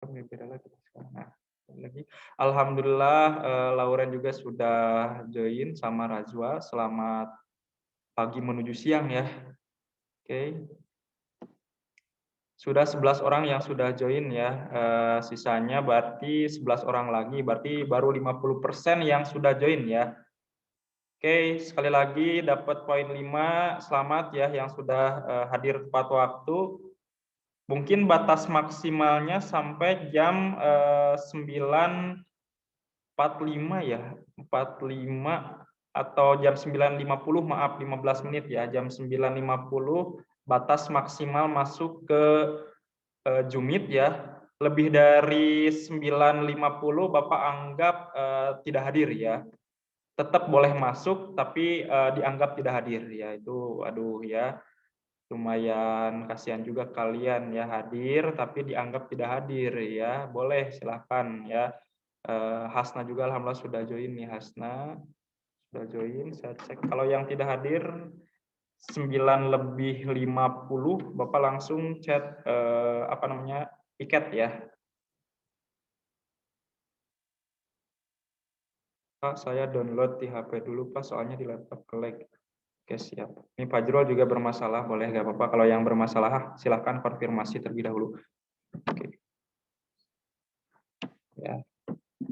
Beda lagi sekarang. Nah, lagi. Alhamdulillah, Lauren juga sudah join sama Rajwa. Selamat pagi menuju siang ya. Oke. Sudah 11 orang yang sudah join ya. Sisanya berarti 11 orang lagi, berarti baru 50% yang sudah join ya. Oke, sekali lagi dapat poin 5. Selamat ya yang sudah hadir tepat waktu. Mungkin batas maksimalnya sampai jam 9.45 ya. 45 atau jam 9.50, maaf 15 menit ya. Jam 9.50 batas maksimal masuk ke Jumit ya. Lebih dari 9.50 Bapak anggap tidak hadir ya. Tetap boleh masuk tapi dianggap tidak hadir ya. Itu aduh ya, lumayan kasihan juga kalian ya, hadir tapi dianggap tidak hadir ya. Boleh silahkan ya. Hasna juga alhamdulillah sudah join nih. Hasna sudah join, saya cek. Kalau yang tidak hadir 9:50 Bapak langsung chat tiket ya. Pak, saya download di HP dulu Pak, soalnya di laptop ke-lag. Oke, siap. Ini Fajrul juga bermasalah, boleh nggak Bapak? Kalau yang bermasalah, silahkan konfirmasi terlebih dahulu. Oke. Ya.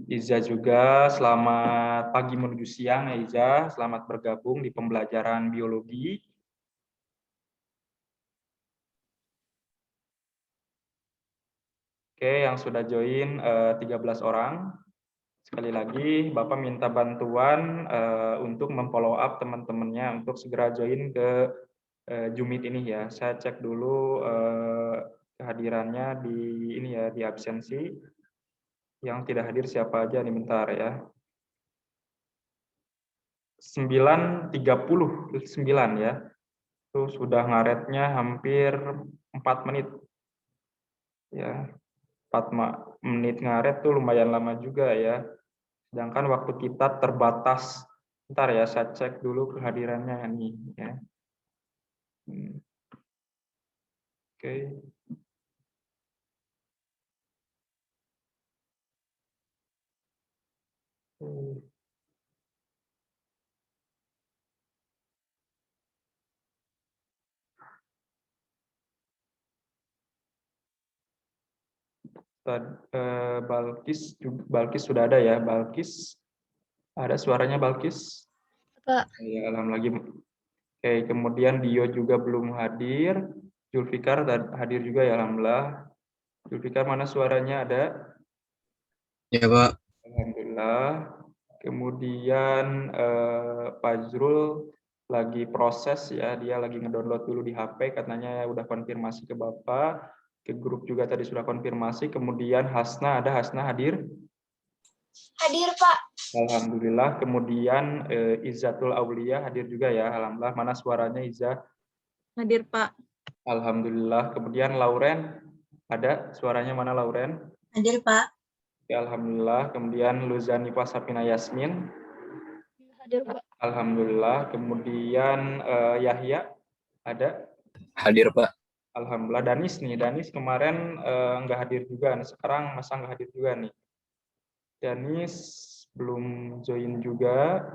Iza juga, selamat pagi menuju siang ya Iza. Selamat bergabung di pembelajaran biologi. Oke, yang sudah join 13 orang. Sekali lagi, Bapak minta bantuan untuk memfollow up teman-temannya untuk segera join ke Jumit ini ya. Saya cek dulu kehadirannya di ini ya, di absensi. Yang tidak hadir siapa aja nih, bentar ya. 9.39 ya. Itu sudah ngaretnya hampir 4 menit. Ya, 4 menit ngaret tuh lumayan lama juga ya. Sedangkan waktu kita terbatas. Bentar ya, saya cek dulu kehadirannya nih ya. Oke. Balkis sudah ada ya. Balkis ada suaranya, Balkis? Pak. Ya, alhamdulillah. Oke, kemudian Dio juga belum hadir. Julfikar hadir juga ya, alhamdulillah. Julfikar mana suaranya, ada? Ya Pak. Alhamdulillah. Kemudian Fajrul lagi proses ya, dia lagi ngedownload dulu di HP, katanya udah konfirmasi ke Bapak, ke grup juga tadi sudah konfirmasi. Kemudian Hasna, ada Hasna hadir? Hadir Pak. Alhamdulillah. Kemudian Izzatul Aulia hadir juga ya, alhamdulillah. Mana suaranya Izza? Hadir Pak. Alhamdulillah. Kemudian Lauren, ada suaranya mana Lauren? Hadir Pak. Ya, alhamdulillah. Kemudian Luzani Sapina Yasmin. Hadir Pak. Alhamdulillah. Kemudian Yahya, ada? Hadir Pak. Alhamdulillah. Danis nih, Danis kemarin nggak hadir juga. Nah, sekarang masa nggak hadir juga nih. Danis belum join juga.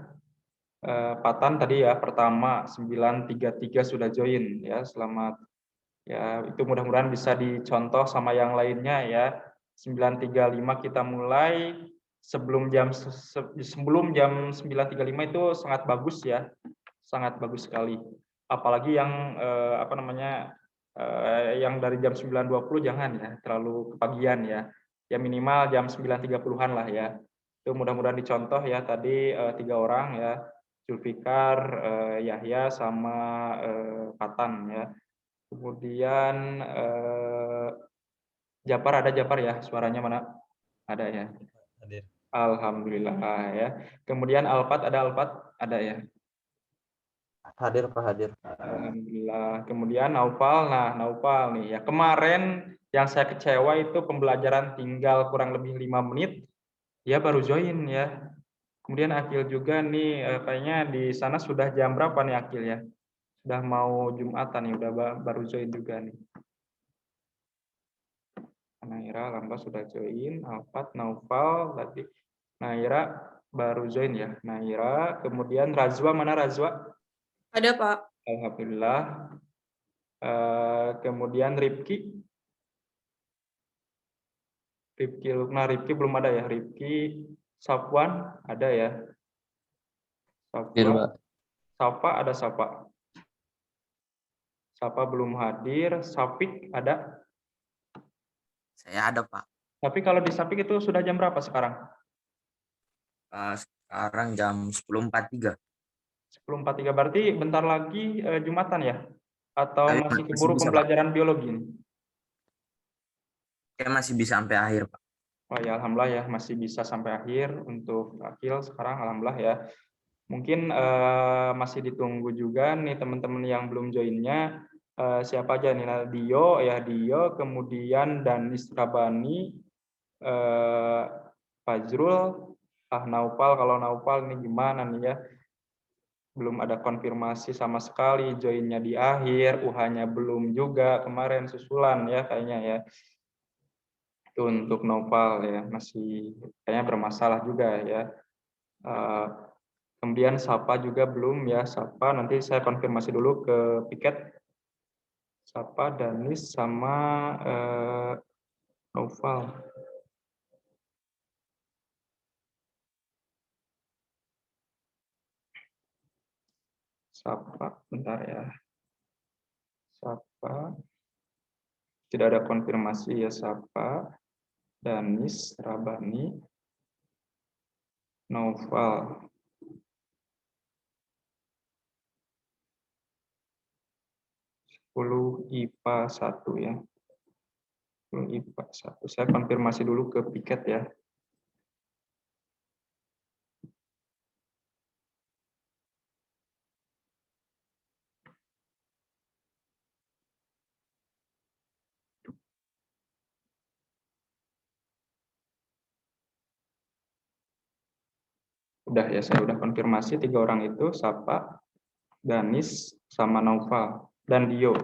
Patan tadi ya, pertama 9.33 sudah join ya. Selamat ya, itu mudah-mudahan bisa dicontoh sama yang lainnya ya. 9.35 kita mulai, sebelum jam 9.35 itu sangat bagus ya. Sangat bagus sekali. Apalagi yang yang dari jam 9.20 jangan ya, terlalu kepagian ya. Ya minimal jam 9.30-an lah ya. Itu mudah-mudahan dicontoh ya, tadi 3 orang ya. Zulfikar, Yahya sama Patan ya. Kemudian Japar, ada Japar ya, suaranya mana? Ada ya. Hadir. Alhamdulillah ya. Kemudian Alfat, ada Alfat? Ada ya. Hadir Pak, hadir. Alhamdulillah. Kemudian Naufal, nah Naufal nih ya. Kemarin yang saya kecewa itu pembelajaran tinggal kurang lebih 5 menit, dia baru join ya. Kemudian Akil juga nih, kayaknya di sana sudah jam berapa nih Akil ya? Sudah mau Jumatan nih, udah baru join juga nih. Naira, Lamba sudah join, Alfat, Naufal tadi. Naira baru join ya. Naira, kemudian Razwa, mana Razwa? Ada, Pak. Alhamdulillah. Kemudian Ripki. Ripki Lukna, Ripki belum ada ya. Ripki Safwan ada ya. Safwan. Safa ada Safa. Safa belum hadir. Sapik ada. Saya ada, Pak. Tapi kalau di Sapik itu sudah jam berapa sekarang? Sekarang jam 10.43. 10.43 berarti bentar lagi Jumatan ya? Atau Tapi masih masih keburu bisa, Pak. pembelajaran biologi ini? Saya masih bisa sampai akhir, Pak. Oh ya, alhamdulillah ya masih bisa sampai akhir untuk Akil sekarang, alhamdulillah ya. Mungkin masih ditunggu juga nih teman-teman yang belum joinnya. Siapa aja nih? Nah, Dio, kemudian Danis Rabani, Fajrul, Naufal. Kalau Naufal ini gimana nih ya? Belum ada konfirmasi sama sekali, joinnya di akhir, UH-nya belum juga kemarin susulan ya kayaknya ya. Itu untuk Noval ya, masih kayaknya bermasalah juga ya. Kemudian Sapa juga belum ya, Sapa nanti saya konfirmasi dulu ke Piket. Sapa, Danis sama Noval. Sapa, bentar ya. Sapa. Tidak ada konfirmasi ya, Sapa, Danis, Rabani, Noval. IPA 1 ya. 10 IPA 1. Saya konfirmasi dulu ke Piket ya. Udah ya, saya udah konfirmasi 3 orang itu, Sapa, Danis, sama Naufal, dan Dio.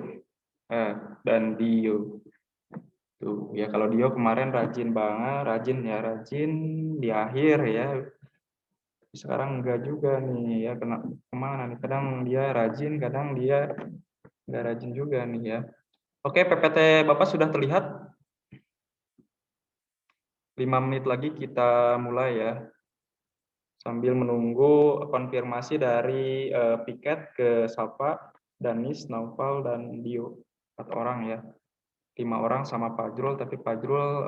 Dan Dio. Tuh, ya kalau Dio kemarin rajin banget, rajin di akhir ya. Sekarang enggak juga nih ya, kemana nih? Kadang dia rajin, kadang dia enggak rajin juga nih ya. Oke, PPT Bapak sudah terlihat? 5 menit lagi kita mulai ya. Sambil menunggu konfirmasi dari Piket ke Sapa, Danis, Naufal, dan Dio. 4 orang ya. 5 orang sama Fajrul, tapi Fajrul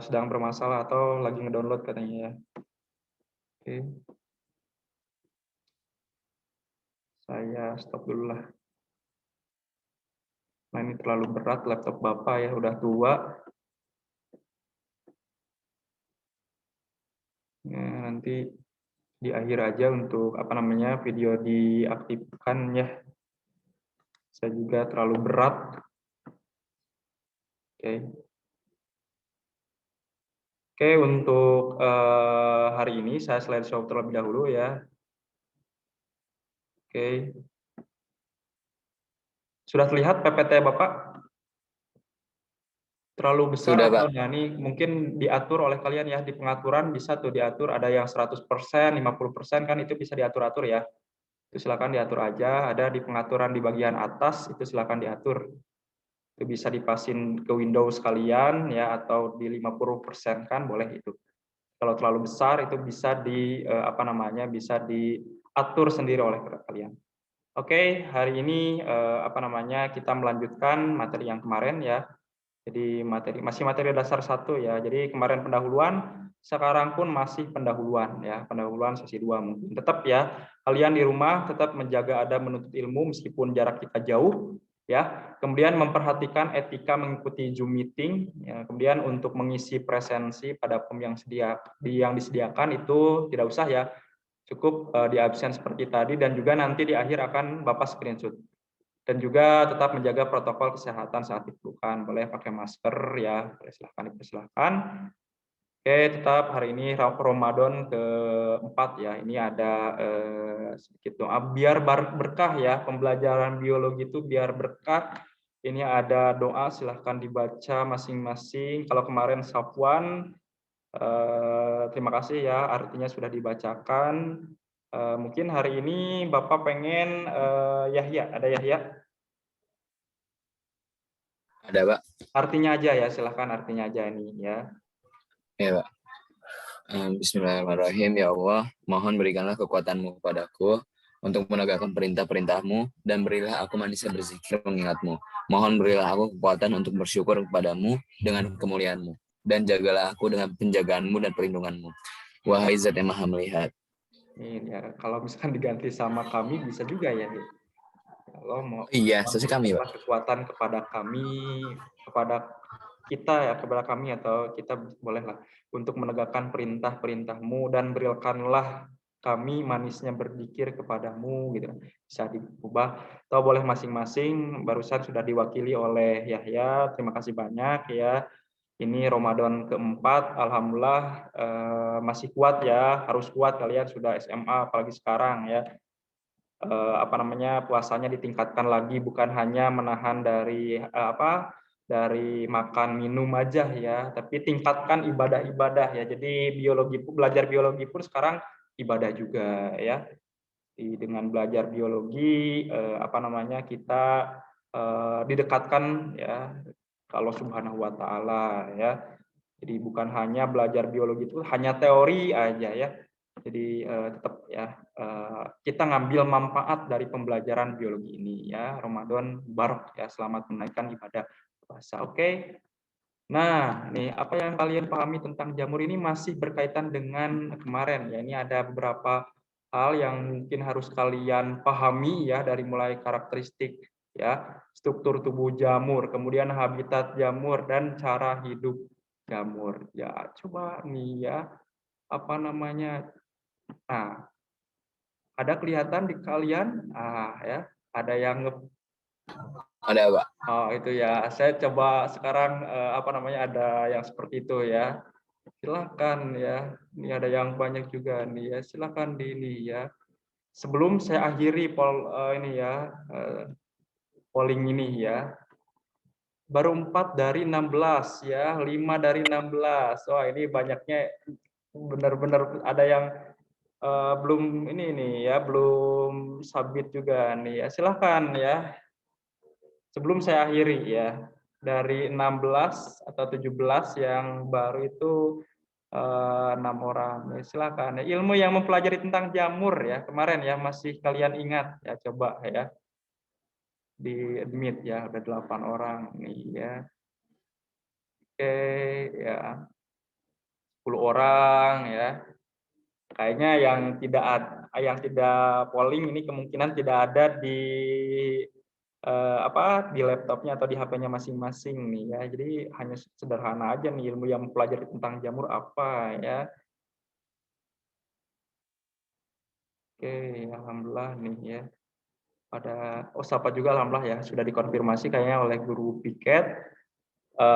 sedang bermasalah atau lagi ngedownload katanya ya. Oke. Saya stop dulu lah. Nah, ini terlalu berat laptop Bapak ya, udah tua. Ya, nanti di akhir aja untuk video diaktifkan ya. Saya juga terlalu berat. Oke. Oke, untuk hari ini saya slideshow terlebih dahulu ya. Oke. Sudah terlihat PPT Bapak? Terlalu besar Sudah, atau Pak. nah, ini mungkin diatur oleh kalian ya, di pengaturan bisa tuh diatur, ada yang 100%, 50% kan itu bisa diatur-atur ya. Itu silakan diatur aja, ada di pengaturan di bagian atas itu silakan diatur. Itu bisa dipasin ke Windows kalian ya, atau di 50% kan boleh itu. Kalau terlalu besar itu bisa bisa diatur sendiri oleh kalian. Oke, hari ini kita melanjutkan materi yang kemarin ya. Jadi masih materi dasar 1 ya. Jadi kemarin pendahuluan, sekarang pun masih pendahuluan ya. Pendahuluan sesi 2 mungkin. Tetap ya, kalian di rumah tetap menjaga ada menuntut ilmu meskipun jarak kita jauh ya. Kemudian memperhatikan etika mengikuti Zoom meeting ya. Kemudian untuk mengisi presensi pada form yang disediakan itu tidak usah ya. Cukup di absen seperti tadi, dan juga nanti di akhir akan Bapak screenshot. Dan juga tetap menjaga protokol kesehatan saat diperlukan. Boleh pakai masker ya, silahkan. Oke, tetap hari ini Ramadan ke-4 ya. Ini ada sedikit doa biar berkah ya, pembelajaran biologi itu biar berkah Ini ada doa, silahkan dibaca masing-masing. Kalau kemarin Safwan, terima kasih ya, artinya sudah dibacakan. Mungkin hari ini Bapak pengen Yahya, ada Yahya? Ada, Pak. Artinya aja ya, silahkan artinya aja nih ya. Ya, Pak. Bismillahirrahmanirrahim. Ya Allah, mohon berikanlah kekuatanmu kepadaku untuk menegakkan perintah-perintahmu, dan berilah aku manisnya berzikir mengingatmu. Mohon berilah aku kekuatan untuk bersyukur kepadamu dengan kemuliaanmu, dan jagalah aku dengan penjagaanmu dan perlindunganmu. Wahai Zat yang Maha Melihat. Ini ya, kalau misalkan diganti sama kami bisa juga ya. Kalau mau Iya, sesi kami, Pak. kekuatan kepada kami, kepada kita ya, kepada kami atau kita bolehlah untuk menegakkan perintah-perintahmu, dan berikanlah kami manisnya berzikir kepadamu gitu. Bisa diubah atau boleh masing-masing. Barusan sudah diwakili oleh Yahya. Terima kasih banyak ya. Ini Ramadan keempat, alhamdulillah masih kuat ya, harus kuat, kalian sudah SMA apalagi sekarang ya. Puasanya ditingkatkan lagi, bukan hanya menahan dari dari makan minum aja ya, tapi tingkatkan ibadah-ibadah ya. Jadi belajar biologi pun sekarang ibadah juga ya. Dengan belajar biologi kita didekatkan ya ke Allah Subhanahu wa taala ya. Jadi bukan hanya belajar biologi itu hanya teori aja ya. Jadi tetap ya kita ngambil manfaat dari pembelajaran biologi ini ya. Ramadan Mubarak ya, selamat menaikkan ibadah puasa. Oke. Nah, nih apa yang kalian pahami tentang jamur ini masih berkaitan dengan kemarin ya. Ini ada beberapa hal yang mungkin harus kalian pahami ya, dari mulai karakteristik ya, struktur tubuh jamur, kemudian habitat jamur dan cara hidup jamur. Ya, coba nih ya, nah, ada kelihatan di kalian? Ya, ada yang Ada, Pak. oh itu ya. Saya coba sekarang ada yang seperti itu ya. Silakan ya. Ini ada yang banyak juga nih ya. Silakan di ini ya. Sebelum saya akhiri polling ini ya. Baru 4 dari 16 ya, 5 dari 16. Wah, ini banyaknya benar-benar ada yang belum ini nih ya, belum submit juga nih ya. Silakan ya. Sebelum saya akhiri ya, dari 16 atau 17 yang baru itu 6 orang. Ya, silakan. Ilmu yang mempelajari tentang jamur ya, kemarin ya, masih kalian ingat ya, coba ya. Di admit ya, ada 8 orang nih ya. Oke, ya. 10 orang ya. Kayaknya yang tidak polling ini kemungkinan tidak ada di di laptopnya atau di HP-nya masing-masing nih ya. Jadi hanya sederhana aja nih ilmu yang mempelajari tentang jamur apa ya. Oke, alhamdulillah nih ya. Sapa juga alhamdulillah ya, sudah dikonfirmasi kayaknya oleh guru Piket.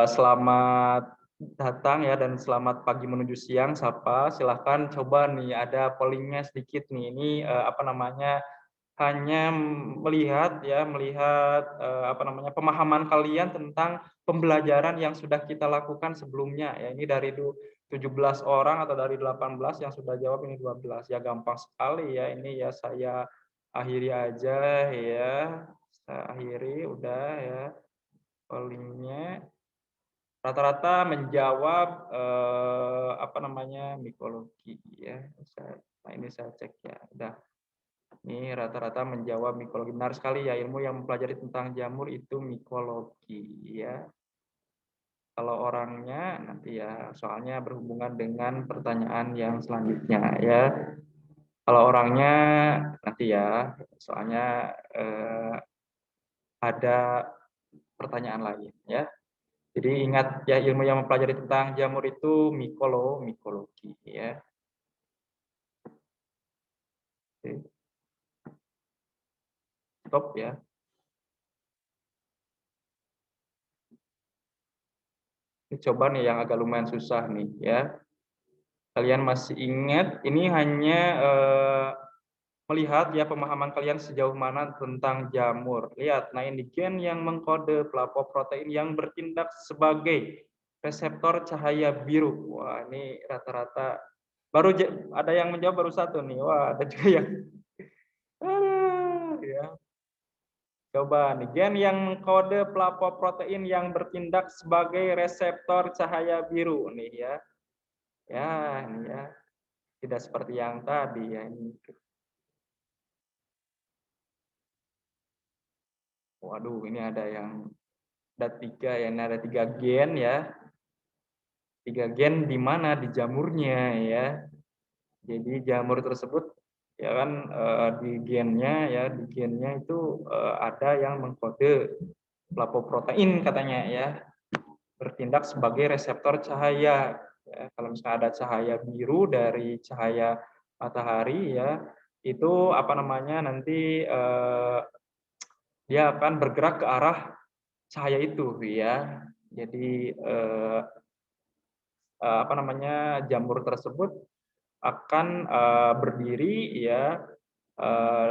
Selamat datang ya, dan selamat pagi menuju siang Sapa. Silahkan coba nih, ada pollingnya sedikit nih. Ini hanya melihat pemahaman kalian tentang pembelajaran yang sudah kita lakukan sebelumnya ya. Ini dari 17 orang atau dari 18 yang sudah jawab, ini 12 ya, gampang sekali ya. Ini ya saya akhiri aja ya. Saya akhiri udah ya pollingnya. Rata-rata menjawab mikologi ya. Nah, ini saya cek ya. Udah. Ini rata-rata menjawab mikologi. Benar sekali ya, ilmu yang mempelajari tentang jamur itu mikologi ya. Kalau orangnya nanti ya, soalnya berhubungan dengan pertanyaan yang selanjutnya ya. Kalau orangnya nanti ya, soalnya ada pertanyaan lain ya. Jadi ingat ya, ilmu yang mempelajari tentang jamur itu mikologi ya. Oke. Stop ya. Ini coba nih yang agak lumayan susah nih ya. Kalian masih ingat, ini hanya melihat ya pemahaman kalian sejauh mana tentang jamur. Lihat, nah ini gen yang mengkode pelapor protein yang bertindak sebagai reseptor cahaya biru. Wah, ini rata-rata baru ada yang menjawab baru satu nih. Wah, ada juga yang ya. Coba nih, gen yang mengkode pelapor protein yang bertindak sebagai reseptor cahaya biru nih ya. Ya, ini ya. Tidak seperti yang tadi ya ini. Waduh, ini ada tiga ya, ini ada 3 gen ya. 3 gen di mana di jamurnya ya. Jadi jamur tersebut ya kan di gennya itu ada yang mengkode plakoprotein katanya ya, bertindak sebagai reseptor cahaya. Ya, kalau misalnya ada cahaya biru dari cahaya matahari ya, itu apa namanya nanti dia akan bergerak ke arah cahaya itu ya. Jadi apa namanya jamur tersebut akan berdiri ya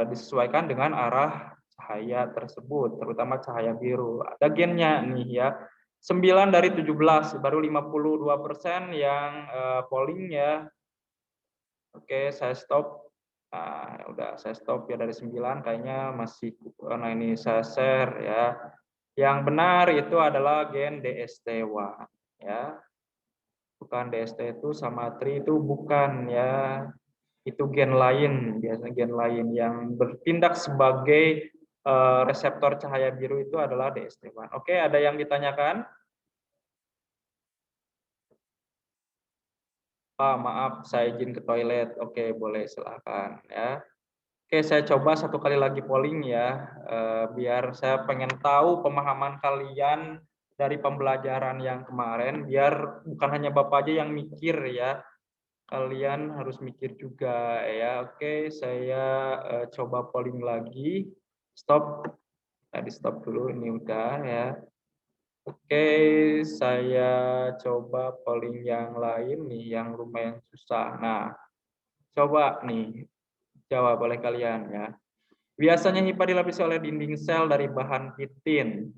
disesuaikan dengan arah cahaya tersebut, terutama cahaya biru. Ada gennya nih ya. 9 dari 17, baru 52% yang polling ya. Oke, saya stop. Nah, udah saya stop ya dari 9 kayaknya masih nah ini saya share ya. Yang benar itu adalah gen DST1 ya. Bukan DST itu sama TRI itu bukan ya. Itu gen lain, biasanya gen lain yang bertindak sebagai reseptor cahaya biru itu adalah DST1. Oke, ada yang ditanyakan? Maaf, saya izin ke toilet. Oke, boleh silakan ya. Oke, saya coba satu kali lagi polling ya, biar saya pengen tahu pemahaman kalian dari pembelajaran yang kemarin, biar bukan hanya Bapak aja yang mikir ya, kalian harus mikir juga ya. Oke, saya coba polling lagi. Stop. Tadi stop dulu, ini udah ya. Oke, saya coba polling yang lain nih, yang lumayan susah. Nah, coba nih, jawab oleh kalian ya. Biasanya HIPA dilapisi oleh dinding sel dari bahan kitin.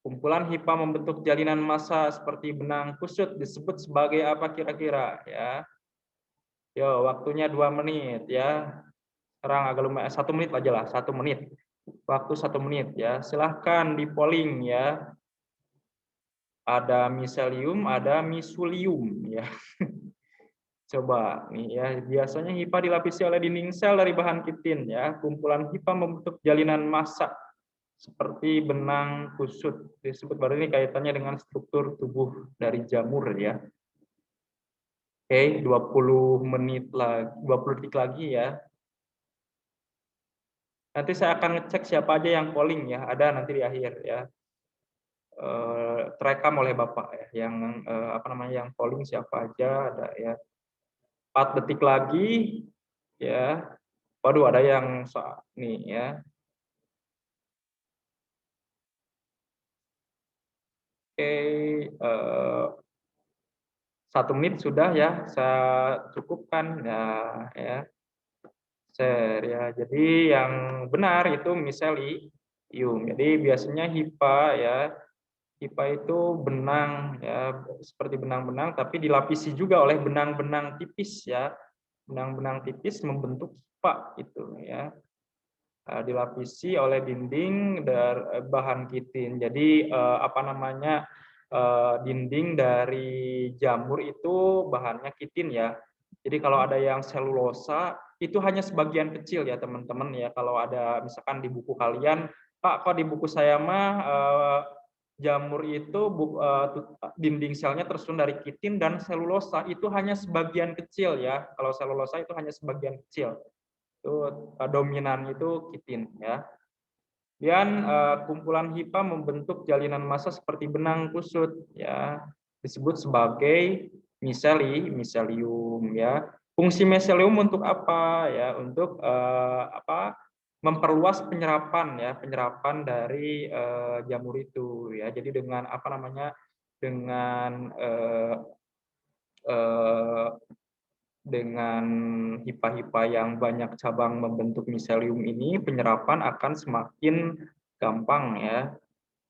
Kumpulan HIPA membentuk jalinan massa seperti benang kusut disebut sebagai apa kira-kira ya. Yo, waktunya 2 menit ya. Sekarang agak lumayan 1 menit aja lah, 1 menit. Waktu 1 menit ya. Silahkan di polling ya. Ada miselium, ada misulium ya. Coba nih ya, biasanya HIPA dilapisi oleh dinding sel dari bahan kitin ya. Kumpulan HIPA membentuk jalinan massa seperti benang kusut. Disebut baru ini kaitannya dengan struktur tubuh dari jamur ya. Oke, 20 menit lagi, 20 detik lagi ya. Nanti saya akan ngecek siapa aja yang polling ya, ada nanti di akhir ya. Terekam oleh Bapak ya, yang apa namanya yang polling siapa aja ada ya. 4 detik lagi ya. Waduh, ada yang nih ya. Oke, 1 menit sudah ya, saya cukupkan ya, ya. Share ya. Jadi yang benar itu miselium. Jadi biasanya HIPA ya, HIPA itu benang ya, seperti benang-benang tapi dilapisi juga oleh benang-benang tipis ya. Benang-benang tipis membentuk HIPA itu ya. Dilapisi oleh dinding dari bahan kitin. Jadi apa namanya? Dinding dari jamur itu bahannya kitin ya. Jadi kalau ada yang selulosa itu hanya sebagian kecil ya teman-teman ya. Kalau ada misalkan di buku kalian, Pak, kok di buku saya mah jamur itu dinding selnya tersusun dari kitin dan selulosa itu hanya sebagian kecil ya. Kalau selulosa itu hanya sebagian kecil. Itu dominan itu kitin ya. Dan kumpulan HIPA membentuk jalinan massa seperti benang kusut ya, disebut sebagai miselium ya. Fungsi miselium untuk apa ya? Untuk apa? Memperluas penyerapan ya, penyerapan dari jamur itu ya. Jadi dengan apa namanya? Dengan dengan hipa-hipa yang banyak cabang membentuk miselium ini, penyerapan akan semakin gampang ya.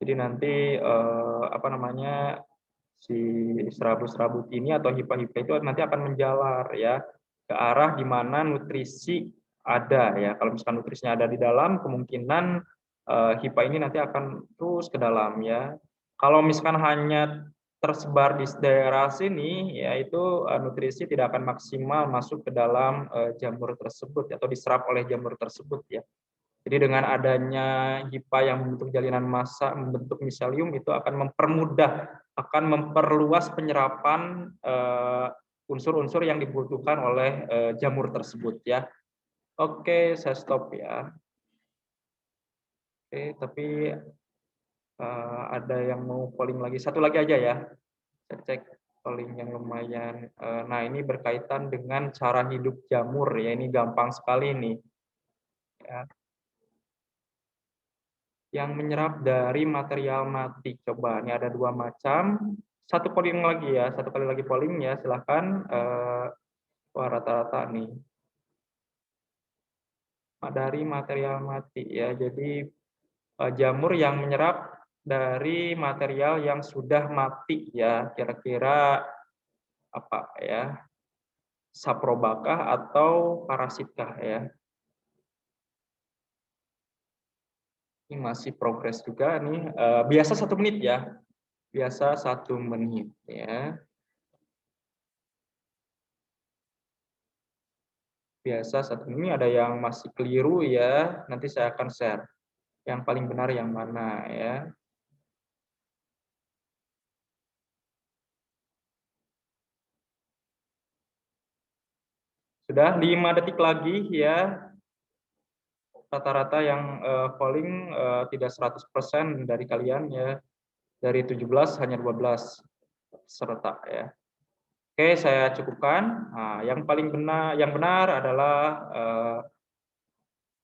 Jadi nanti apa namanya, si serabut-serabut ini atau hipa-hipa itu nanti akan menjalar ya ke arah di mana nutrisi ada ya. Kalau misalkan nutrisinya ada di dalam, kemungkinan hipa ini nanti akan terus ke dalam ya. Kalau misalkan hanya tersebar di daerah sini, yaitu nutrisi tidak akan maksimal masuk ke dalam jamur tersebut atau diserap oleh jamur tersebut ya. Jadi dengan adanya hipa yang membentuk jalinan massa, membentuk miselium itu akan mempermudah, akan memperluas penyerapan unsur-unsur yang dibutuhkan oleh jamur tersebut ya. Oke, saya stop ya. Oke, tapi ada yang mau polling lagi, satu lagi aja ya. Saya cek polling yang lumayan. Nah, ini berkaitan dengan cara hidup jamur ya. Ini gampang sekali nih. Ya. Yang menyerap dari material mati. Coba, ini ada 2 macam. Satu polling lagi ya, satu kali lagi polling ya. Silahkan. Wah, rata-rata nih. Dari material mati ya. Jadi jamur yang menyerap dari material yang sudah mati ya. Kira-kira apa ya? Saprobakah atau parasitkah ya? Ini masih progres juga nih. Biasa 1 menit ya. Biasa 1 menit ya. Biasa 1 menit. Ada yang masih keliru ya. Nanti saya akan share. Yang paling benar yang mana ya. Sudah 5 detik lagi ya. Rata-rata yang polling tidak 100% dari kalian ya. Dari 17 hanya 12 peserta ya. Oke, saya cukupkan. Nah, yang paling benar, yang benar adalah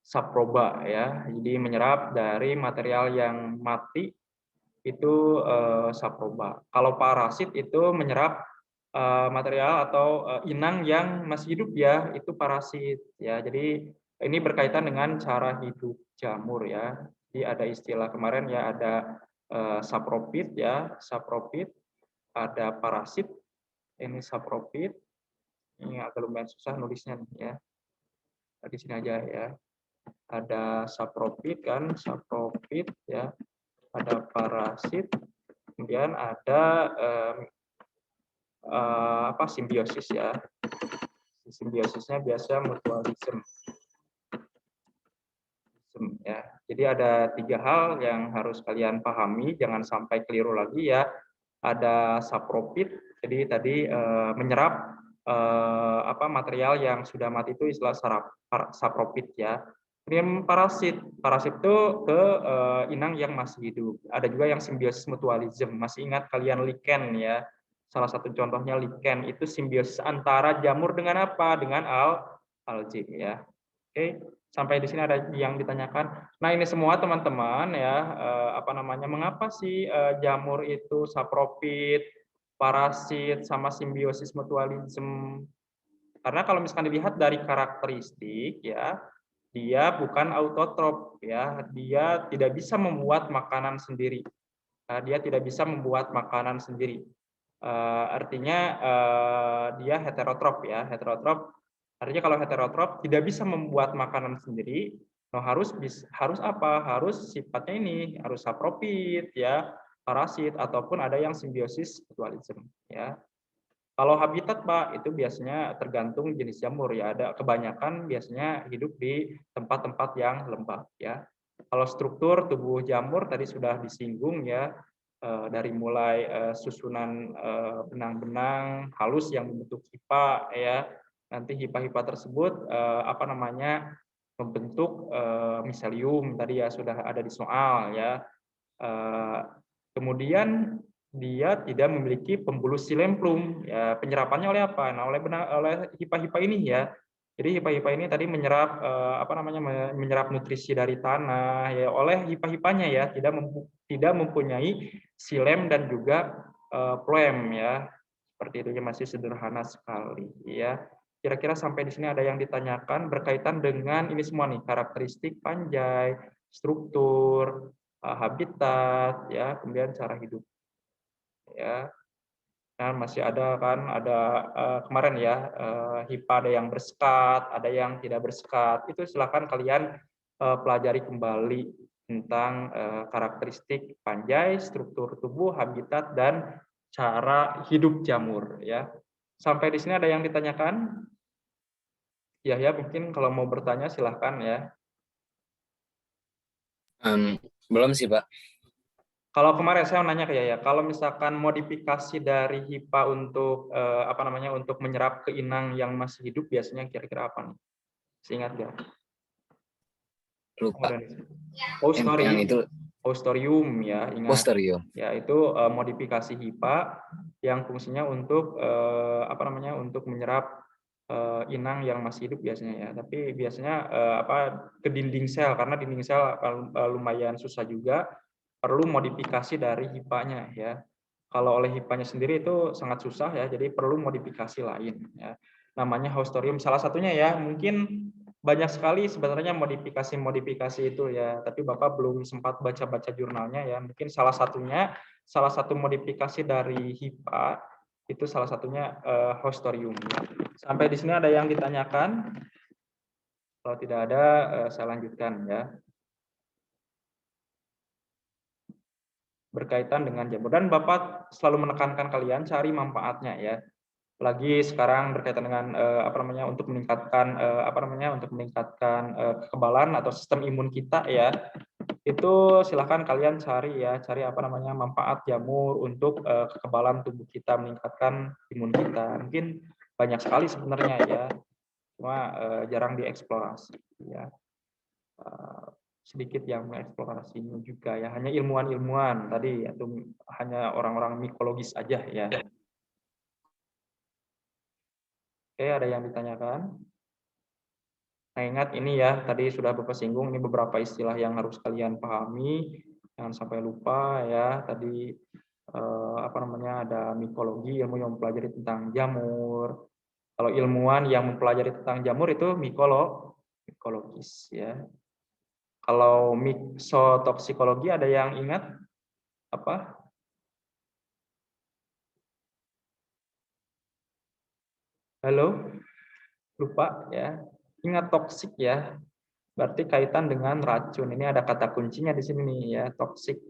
saproba ya. Jadi menyerap dari material yang mati itu saproba. Kalau parasit itu menyerap material atau inang yang masih hidup ya, itu parasit ya. Jadi ini berkaitan dengan cara hidup jamur ya. Jadi ada istilah kemarin ya, ada sapropit ya, sapropit, ada parasit, ini sapropit. Ini agak lumayan susah nulisnya nih ya. Di sini aja ya. Ada sapropit kan, sapropit ya. Ada parasit, kemudian ada apa, simbiosis ya. Simbiosisnya biasa mutualisme ya. Jadi ada 3 hal yang harus kalian pahami, jangan sampai keliru lagi ya. Ada sapropit, jadi tadi menyerap apa, material yang sudah mati itu istilah sapropit ya. Kemudian parasit, parasit itu ke inang yang masih hidup. Ada juga yang simbiosis mutualisme. Masih ingat kalian lichen ya? Salah satu contohnya lichen itu simbiosis antara jamur dengan apa? Dengan algae ya. Oke, sampai di sini ada yang ditanyakan. Nah, ini semua teman-teman ya, apa namanya? Mengapa sih jamur itu sapropit, parasit, sama simbiosis mutualisme? Karena kalau misalkan dilihat dari karakteristik ya, dia bukan autotrof ya, dia tidak bisa membuat makanan sendiri. Dia tidak bisa membuat makanan sendiri. Artinya dia heterotrof ya, heterotrof. Artinya kalau heterotrof tidak bisa membuat makanan sendiri, no, harus apa? Harus sifatnya ini, harus sapropit ya, parasit ataupun ada yang simbiosis mutualisme ya. Kalau habitat Pak, itu biasanya tergantung jenis jamur ya. Ada kebanyakan biasanya hidup di tempat-tempat yang lembab ya. Kalau struktur tubuh jamur tadi sudah disinggung ya, dari mulai susunan benang-benang halus yang membentuk hipa ya. Nanti hipa-hipa tersebut apa namanya, membentuk miselium tadi ya, sudah ada di soal ya. Kemudian dia tidak memiliki pembuluh xilem ya, penyerapannya oleh apa? Nah, oleh hipa-hipa ini ya. Jadi hipa-hipa ini tadi menyerap apa namanya, menyerap nutrisi dari tanah ya oleh hipa-hipanya ya, tidak mempunyai xilem dan juga phloem ya. Seperti itu ya, masih sederhana sekali ya. Kira-kira sampai di sini ada yang ditanyakan berkaitan dengan ini semua nih, karakteristik panjai, struktur, habitat, ya, kemudian cara hidup. Ya, kan masih ada kan, ada kemarin ya, HIPA ada yang bersekat, ada yang tidak bersekat. Itu silakan kalian pelajari kembali tentang karakteristik panjai, struktur tubuh, habitat, dan cara hidup jamur. Ya, sampai di sini ada yang ditanyakan? Ya, mungkin kalau mau bertanya silahkan ya. Belum sih, Pak. Kalau kemarin saya nanya ke Yaya, kalau misalkan modifikasi dari HIPA untuk untuk menyerap keinang yang masih hidup biasanya kira-kira apa nih? Seingat nggak? Lupa. Yang itu Haustorium ya, ingat. Posterium. Ya, itu modifikasi HIPA yang fungsinya untuk untuk menyerap inang yang masih hidup biasanya ya. Tapi biasanya ke dinding sel, karena dinding sel lumayan susah juga, perlu modifikasi dari HIPA-nya ya. Kalau oleh HIPA-nya sendiri itu sangat susah ya, jadi perlu modifikasi lain ya. Namanya Haustorium salah satunya ya, mungkin banyak sekali sebenarnya modifikasi itu ya, tapi Bapak belum sempat baca-baca jurnalnya ya. Mungkin salah satu modifikasi dari HIPA itu salah satunya Haustorium. Sampai di sini ada yang ditanyakan? Kalau tidak ada, saya lanjutkan ya. Berkaitan dengan jamur, dan Bapak selalu menekankan kalian cari manfaatnya ya. Lagi sekarang berkaitan dengan untuk meningkatkan kekebalan atau sistem imun kita ya. Itu silahkan kalian cari manfaat jamur untuk kekebalan tubuh kita, meningkatkan imun kita. Mungkin banyak sekali sebenarnya ya, cuma jarang dieksplorasi ya. Sedikit yang mengeksplorasinya juga ya, hanya ilmuwan tadi atau hanya orang-orang mikologis aja ya. Oke, ada yang ditanyakan? Nah, ingat ini ya, tadi sudah Bapak singgung, ini beberapa istilah yang harus kalian pahami, jangan sampai lupa ya. Tadi ada mikologi, ilmu yang mempelajari tentang jamur. Kalau ilmuwan yang mempelajari tentang jamur itu mikologis ya. Kalau miksotoksikologi ada yang ingat apa? Halo? Lupa ya. Ingat toksik ya. Berarti kaitan dengan racun. Ini ada kata kuncinya di sini nih ya, toksik.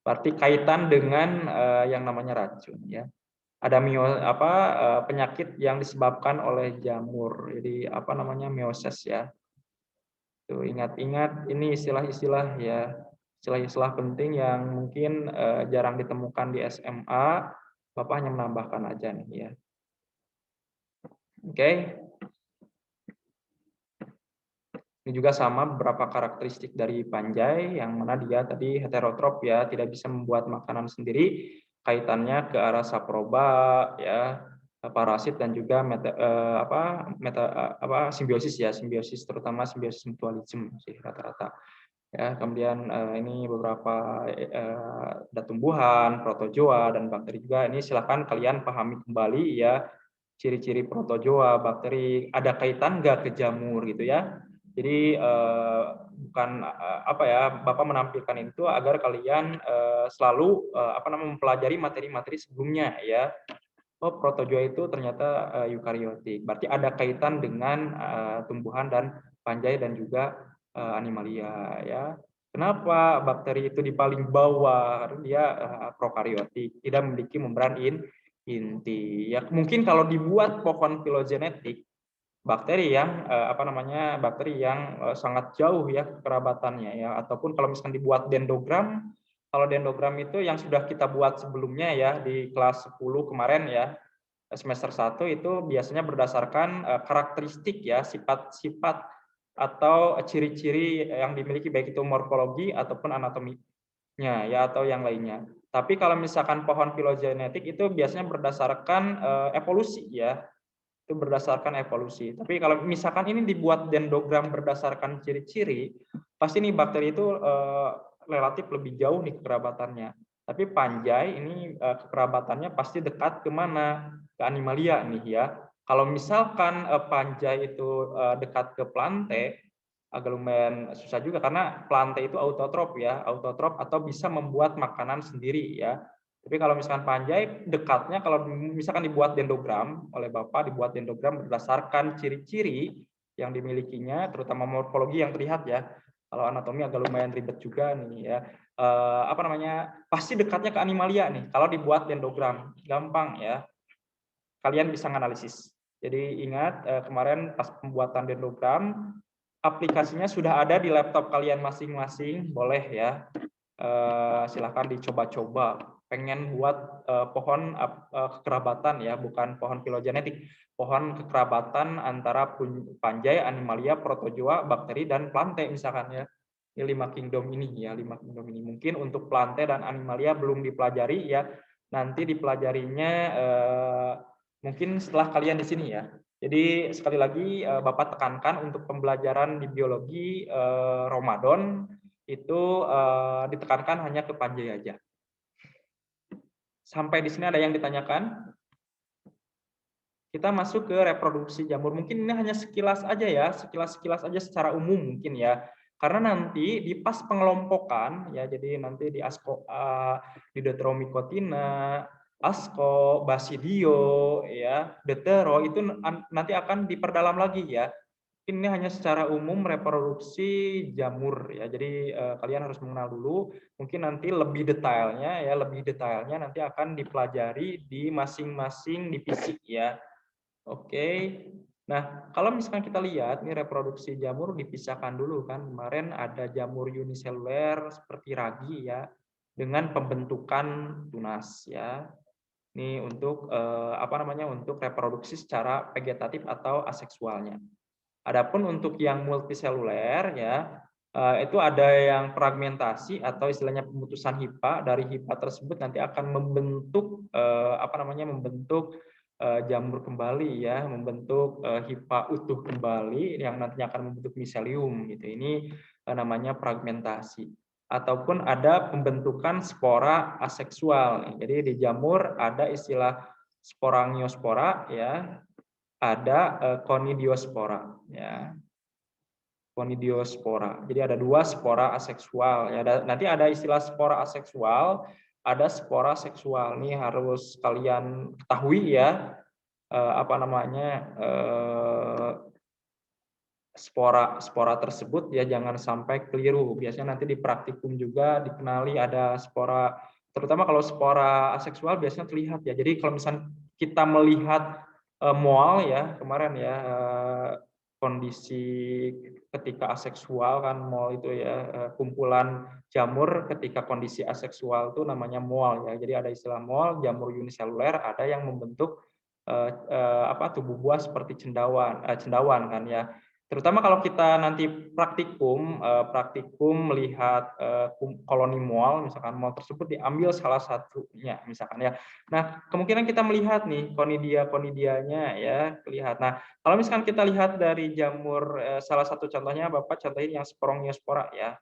Berarti kaitan dengan yang namanya racun ya. Ada penyakit yang disebabkan oleh jamur. Jadi meiosis ya. Tuh, ingat-ingat ini istilah-istilah ya, istilah-istilah penting yang mungkin jarang ditemukan di SMA. Bapak hanya menambahkan aja nih ya. Oke. Ini juga sama beberapa karakteristik dari panjai, yang mana dia tadi heterotrop ya, tidak bisa membuat makanan sendiri, kaitannya ke arah saproba ya, parasit, dan juga simbiosis ya, simbiosis terutama simbiosis mutualisme sih rata-rata. Ya, kemudian ini beberapa ada tumbuhan, protozoa dan bakteri juga. Ini silakan kalian pahami kembali ya, ciri-ciri protozoa, bakteri, ada kaitan nggak ke jamur gitu ya. Jadi bukan Bapak menampilkan itu agar kalian selalu mempelajari materi-materi sebelumnya ya. Oh, protozoa itu ternyata eukariotik. Berarti ada kaitan dengan tumbuhan dan panjai dan juga animalia ya. Kenapa bakteri itu di paling bawah? Karena dia prokariotik, tidak memiliki membran inti. Ya, mungkin kalau dibuat pohon filogenetik, bakteri yang sangat jauh ya kekerabatannya ya, ataupun kalau misalkan dibuat dendrogram, kalau dendrogram itu yang sudah kita buat sebelumnya ya di kelas 10 kemarin ya, semester 1 itu biasanya berdasarkan karakteristik ya, sifat-sifat atau ciri-ciri yang dimiliki baik itu morfologi ataupun anatominya ya, atau yang lainnya. Tapi kalau misalkan pohon filogenetik itu biasanya berdasarkan evolusi ya, itu berdasarkan evolusi. Tapi kalau misalkan ini dibuat dendrogram berdasarkan ciri-ciri, pasti nih bakteri itu relatif lebih jauh nih kekerabatannya. Tapi panjai ini kekerabatannya pasti dekat ke mana? Ke animalia nih ya. Kalau misalkan panjai itu dekat ke plante, agak lumayan susah juga karena plante itu autotrop ya, autotrop atau bisa membuat makanan sendiri ya. Tapi kalau misalkan panjai dekatnya, kalau misalkan dibuat dendrogram oleh Bapak, dibuat dendrogram berdasarkan ciri-ciri yang dimilikinya, terutama morfologi yang terlihat ya. Kalau anatomi agak lumayan ribet juga nih ya. Apa namanya? Pasti dekatnya ke animalia nih. Kalau dibuat dendrogram, gampang ya. Kalian bisa menganalisis. Jadi ingat kemarin pas pembuatan dendrogram, aplikasinya sudah ada di laptop kalian masing-masing, boleh ya. Silahkan dicoba-coba. Pengen buat pohon kekerabatan ya, bukan pohon filogenetik, pohon kekerabatan antara panjai, animalia, protozoa, bakteri, dan plante misalkan ya. Ini 5 kingdom ini ya, 5 kingdom ini. Mungkin untuk plante dan animalia belum dipelajari ya, nanti dipelajarinya mungkin setelah kalian di sini ya. Jadi sekali lagi Bapak tekankan untuk pembelajaran di biologi Ramadan itu ditekankan hanya ke panjai aja. Sampai di sini ada yang ditanyakan? Kita masuk ke reproduksi jamur. Mungkin ini hanya sekilas aja ya, sekilas aja secara umum mungkin ya. Karena nanti di pas pengelompokan ya, jadi nanti di di Deuteromicotina, Asco, Basidio, ya, Deutero itu nanti akan diperdalam lagi ya. Ini hanya secara umum reproduksi jamur ya. Jadi kalian harus mengenal dulu. Mungkin nanti lebih detailnya ya, lebih detailnya nanti akan dipelajari di masing-masing divisi ya. Oke. Nah, kalau misalkan kita lihat nih reproduksi jamur dipisahkan dulu kan. Kemarin ada jamur uniseluler seperti ragi ya dengan pembentukan tunas ya. Ini untuk apa namanya? Untuk reproduksi secara vegetatif atau aseksualnya. Adapun untuk yang multiseluler ya itu ada yang fragmentasi atau istilahnya pemutusan hifa. Dari hifa tersebut nanti akan membentuk apa namanya? Membentuk jamur kembali ya, membentuk hifa utuh kembali yang nantinya akan membentuk miselium gitu. Ini namanya fragmentasi. Ataupun ada pembentukan spora aseksual. Jadi di jamur ada istilah sporangiospora ya, ada conidiospora ya. Conidiospora. Jadi ada 2 spora aseksual ya. Nanti ada istilah spora aseksual, ada spora seksual. Ini harus kalian ketahui ya, apa namanya, spora tersebut ya, jangan sampai keliru. Biasanya nanti di praktikum juga dikenali ada spora, terutama kalau spora aseksual biasanya terlihat ya. Jadi kalau misalnya kita melihat moal ya kemarin ya, kondisi ketika aseksual kan moal itu ya, kumpulan jamur ketika kondisi aseksual itu namanya moal ya. Jadi ada istilah moal, jamur uniseluler, ada yang membentuk apa tubuh buah seperti cendawan kan ya. Terutama kalau kita nanti praktikum melihat koloni moal, misalkan moal tersebut diambil salah satunya misalkan ya. Nah, kemungkinan kita melihat nih konidianya ya, terlihat. Nah, kalau misalkan kita lihat dari jamur salah satu contohnya Bapak contohin yang sporongiospora ya.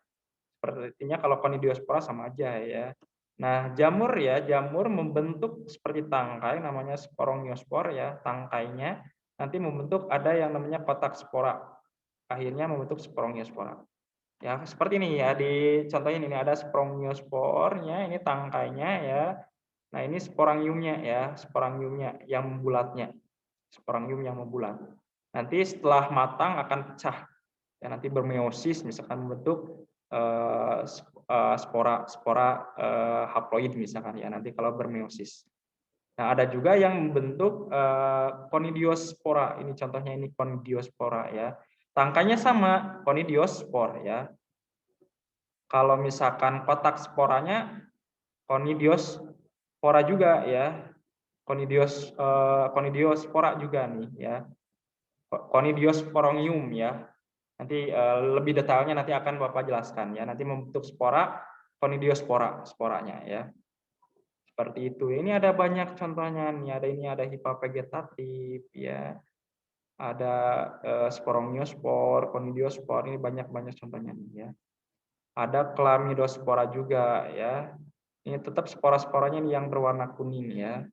Sepertinya kalau conidiospora sama aja ya. Nah, jamur ya, jamur membentuk seperti tangkai namanya sporongiospor ya, tangkainya nanti membentuk ada yang namanya kotak spora. Akhirnya membentuk sporongiospora. Ya, seperti ini ya, di contohin ini ada sporongiospornya, ini tangkainya ya. Nah, ini sporangiumnya ya, sporangiumnya yang membulatnya. Sporangium yang membulat. Nanti setelah matang akan pecah. Ya, nanti bermeiosis misalkan membentuk spora haploid misalkan ya, nanti kalau bermeiosis. Nah, ada juga yang membentuk conidiospora. Ini contohnya ini conidiospora ya. Tangkainya sama, conidiospor ya. Kalau misalkan kotak sporanya conidiospora juga ya. Conidiospora juga nih ya. Conidiosporangium ya. Nanti lebih detailnya nanti akan Bapak jelaskan ya. Nanti membentuk spora, conidiospora sporanya ya. Seperti itu. Ini ada banyak contohnya nih. Ada hifa vegetatif ya. Ada sporongiospor, conidiospor, ini banyak contohnya nih ya. Ada chlamydospora juga ya. Ini tetap spora-sporanya yang berwarna kuning ya.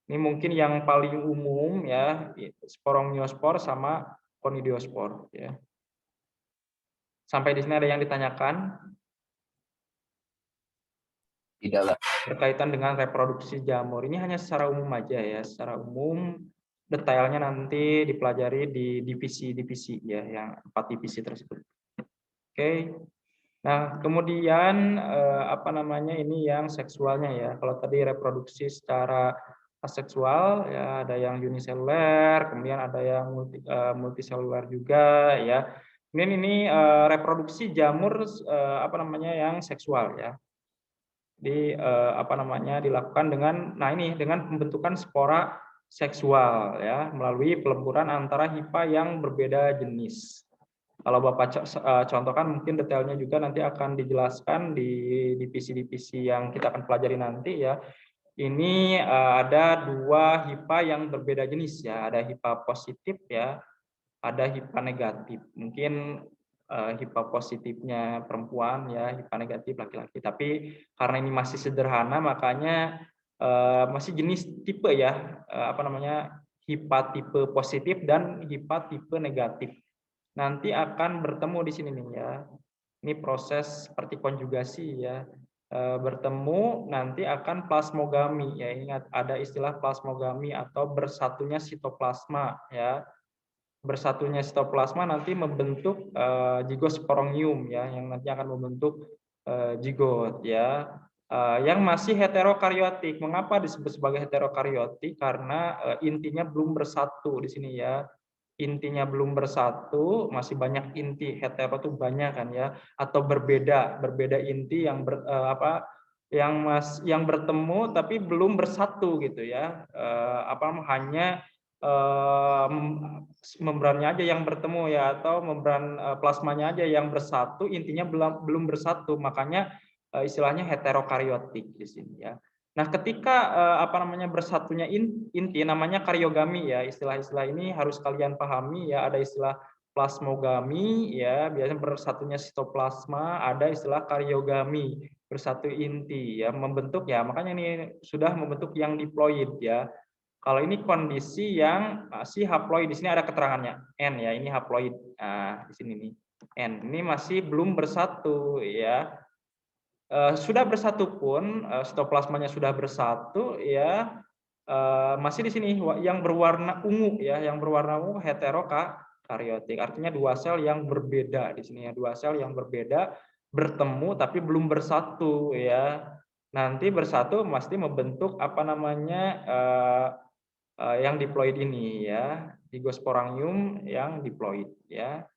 Ini mungkin yang paling umum ya, sporongiospor sama conidiospor ya. Sampai di sini ada yang ditanyakan Tidak, Pak. berkaitan dengan reproduksi jamur. Ini hanya secara umum aja ya, secara umum. Detailnya nanti dipelajari di divisi-divisi ya, yang 4 divisi tersebut. Oke. Nah, kemudian apa namanya, ini yang seksualnya ya. Kalau tadi reproduksi secara aseksual ya, ada yang uniseluler, kemudian ada yang multiseluler juga ya. Kemudian ini reproduksi jamur apa namanya, yang seksual ya. Di apa namanya, dilakukan dengan dengan pembentukan spora seksual ya, melalui pelemburan antara hifa yang berbeda jenis. Kalau Bapak contohkan, mungkin detailnya juga nanti akan dijelaskan di divisi-divisi yang kita akan pelajari nanti ya. Ini ada 2 hifa yang berbeda jenis ya, ada hifa positif ya, ada hifa negatif. Mungkin hifa positifnya perempuan ya, hifa negatif laki-laki. Tapi karena ini masih sederhana, makanya masih jenis tipe ya, apa namanya, hifa tipe positif dan hifa tipe negatif. Nanti akan bertemu di sini nih ya. Ini proses seperti konjugasi ya. Bertemu nanti akan plasmogami ya. Ingat ada istilah plasmogami atau bersatunya sitoplasma ya. Bersatunya sitoplasma nanti membentuk zigosporangium ya, yang nanti akan membentuk zigot ya. Yang masih heterokariotik. Mengapa disebut sebagai heterokariotik? Karena intinya belum bersatu di sini ya. Intinya belum bersatu, masih banyak inti. Hetero itu banyak kan ya, atau berbeda inti yang yang bertemu tapi belum bersatu gitu ya. Hanya membrannya aja yang bertemu ya, atau membran plasmanya aja yang bersatu, intinya belum bersatu, makanya istilahnya heterokariotik di sini ya. Nah, ketika bersatunya inti namanya karyogami ya. Istilah-istilah ini harus kalian pahami ya. Ada istilah plasmogami ya, biasanya bersatunya sitoplasma, ada istilah karyogami, bersatu inti ya, membentuk ya. Makanya ini sudah membentuk yang diploid ya. Kalau ini kondisi yang si haploid, di sini ada keterangannya N ya, ini haploid. Nah, di sini nih N. Ini masih belum bersatu ya. Sudah bersatu pun, sitoplasmanya sudah bersatu ya, masih di sini yang berwarna ungu ya, yang berwarna ungu heterokariotik, artinya 2 sel yang berbeda di sini ya, 2 sel yang berbeda bertemu tapi belum bersatu ya. Nanti bersatu pasti membentuk apa namanya, yang diploid ini ya, zigosporangium yang diploid ya.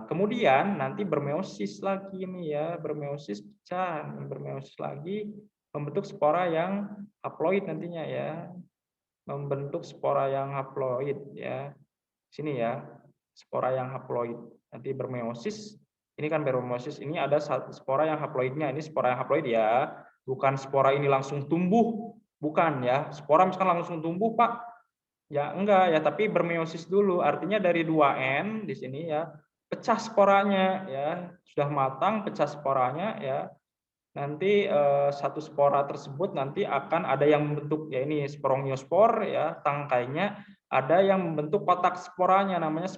Kemudian nanti bermeosis lagi nih ya, bermeosis pecah, bermeosis lagi membentuk spora yang haploid nantinya ya, membentuk spora yang haploid ya. Sini ya, spora yang haploid. Nanti bermeosis, ini kan bermeosis, ini ada spora yang haploidnya, ini spora yang haploid ya, bukan spora ini langsung tumbuh, bukan ya. Spora misalkan langsung tumbuh, Pak. Ya enggak ya, tapi bermeosis dulu, artinya dari 2N di sini ya, pecah sporanya ya, sudah matang pecah sporanya ya. Nanti satu spora tersebut nanti akan ada yang membentuk ya, ini sporongiospor ya, tangkainya, ada yang membentuk kotak sporanya namanya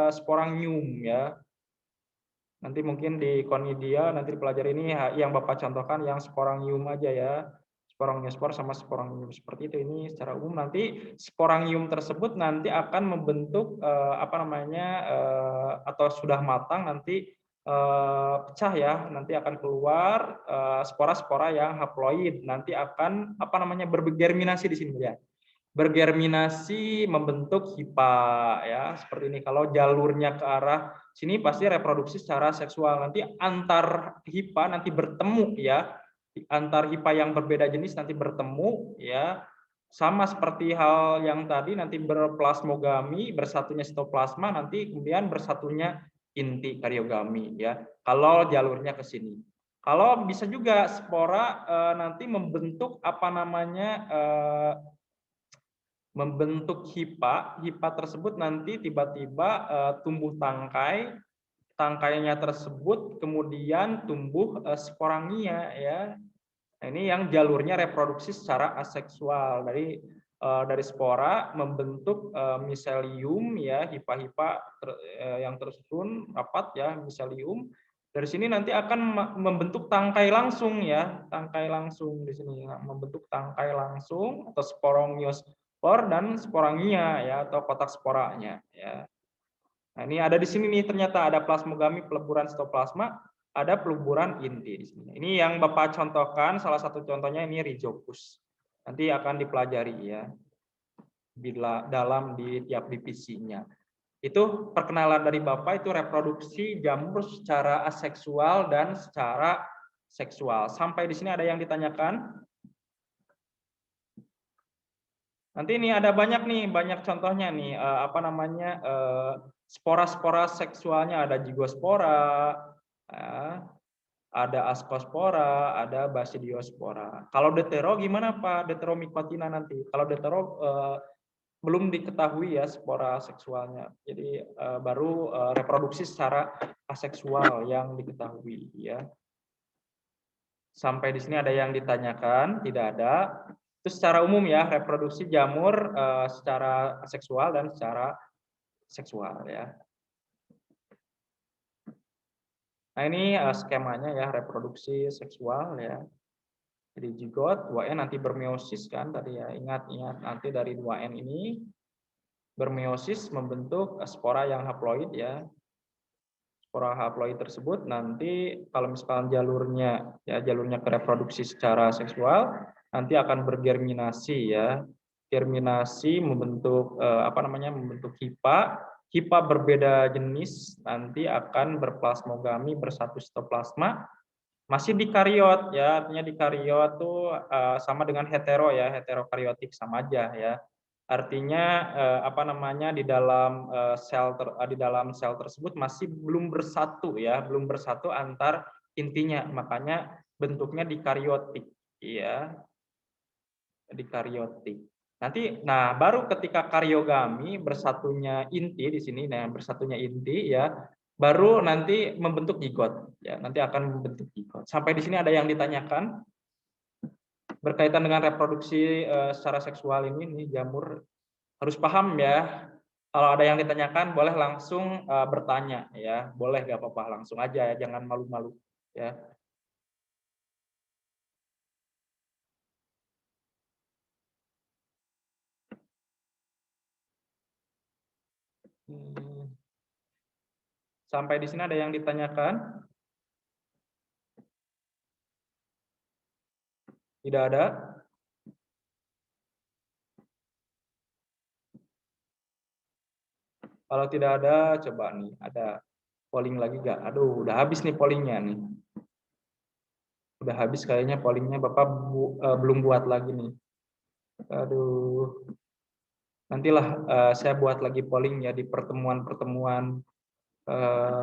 sporangium ya. Nanti mungkin di konidia nanti dipelajari ini yang Bapak contohkan yang sporangium aja ya. Sporangiospor sama sporangium seperti itu. Ini secara umum. Nanti sporangium tersebut nanti akan membentuk atau sudah matang nanti pecah ya. Nanti akan keluar spora-spora yang haploid. Nanti akan bergerminasi di sini ya. Bergerminasi membentuk hifa ya, seperti ini. Kalau jalurnya ke arah sini pasti reproduksi secara seksual. Nanti antar hifa nanti bertemu ya. Antar hifa yang berbeda jenis nanti bertemu ya, sama seperti hal yang tadi, nanti berplasmogami, bersatunya sitoplasma, nanti kemudian bersatunya inti karyogami ya, kalau jalurnya ke sini. Kalau bisa juga spora nanti membentuk membentuk hifa tersebut nanti tiba-tiba tumbuh tangkai, tangkainya tersebut kemudian tumbuh sporangia ya. Nah, ini yang jalurnya reproduksi secara aseksual dari spora membentuk miselium ya, hifa-hifa yang tersusun rapat ya, miselium. Dari sini nanti akan membentuk tangkai langsung ya, tangkai langsung di sini membentuk tangkai langsung atau sporongiospor dan sporangia ya atau kotak sporanya ya. Nah, ini ada di sini nih ternyata ada plasmogami, peleburan sitoplasma, ada peleburan inti di sini. Ini yang Bapak contohkan, salah satu contohnya ini Rhizopus. Nanti akan dipelajari ya bila dalam di tiap divisinya. Itu perkenalan dari Bapak itu reproduksi jamur secara aseksual dan secara seksual. Sampai di sini ada yang ditanyakan? Nanti ini ada banyak nih, banyak contohnya nih, spora-spora seksualnya ada zigospora, ada ascospora, ada basidiospora. Kalau deutero gimana Pak? Deuteromycotina nanti. Kalau deutero belum diketahui ya spora seksualnya. Jadi baru reproduksi secara aseksual yang diketahui ya. Sampai di sini ada yang ditanyakan? Tidak ada. Itu secara umum ya, reproduksi jamur secara seksual dan secara seksual ya. Nah ini skemanya ya, reproduksi seksual ya. Jadi zigot, 2N nanti bermeiosis kan tadi ya, ingat nanti dari 2N ini bermeiosis membentuk spora yang haploid ya. Spora haploid tersebut nanti kalau misalkan jalurnya ke reproduksi secara seksual nanti akan bergerminasi ya. Germinasi membentuk membentuk hifa berbeda jenis nanti akan berplasmogami bersatu sitoplasma masih di kariot ya, artinya di kariot tuh sama dengan hetero ya, heterokariotik sama aja ya. Artinya di dalam sel tersebut masih belum bersatu ya, belum bersatu antar intinya, makanya bentuknya dikariotik ya, dikariotik. Nanti baru ketika kariogami bersatunya inti di sini, bersatunya inti ya, baru nanti membentuk zigot ya, nanti akan membentuk zigot. Sampai di sini ada yang ditanyakan berkaitan dengan reproduksi secara seksual ini nih jamur, harus paham ya. Kalau ada yang ditanyakan boleh langsung bertanya ya, boleh gak apa-apa, langsung aja ya, jangan malu-malu ya. Sampai di sini ada yang ditanyakan? Tidak ada? Kalau tidak ada, coba nih, ada polling lagi nggak? Aduh, udah habis nih pollingnya nih. Udah habis kayaknya pollingnya, Bapak belum buat lagi nih. Aduh, nantilah saya buat lagi polling ya di pertemuan-pertemuan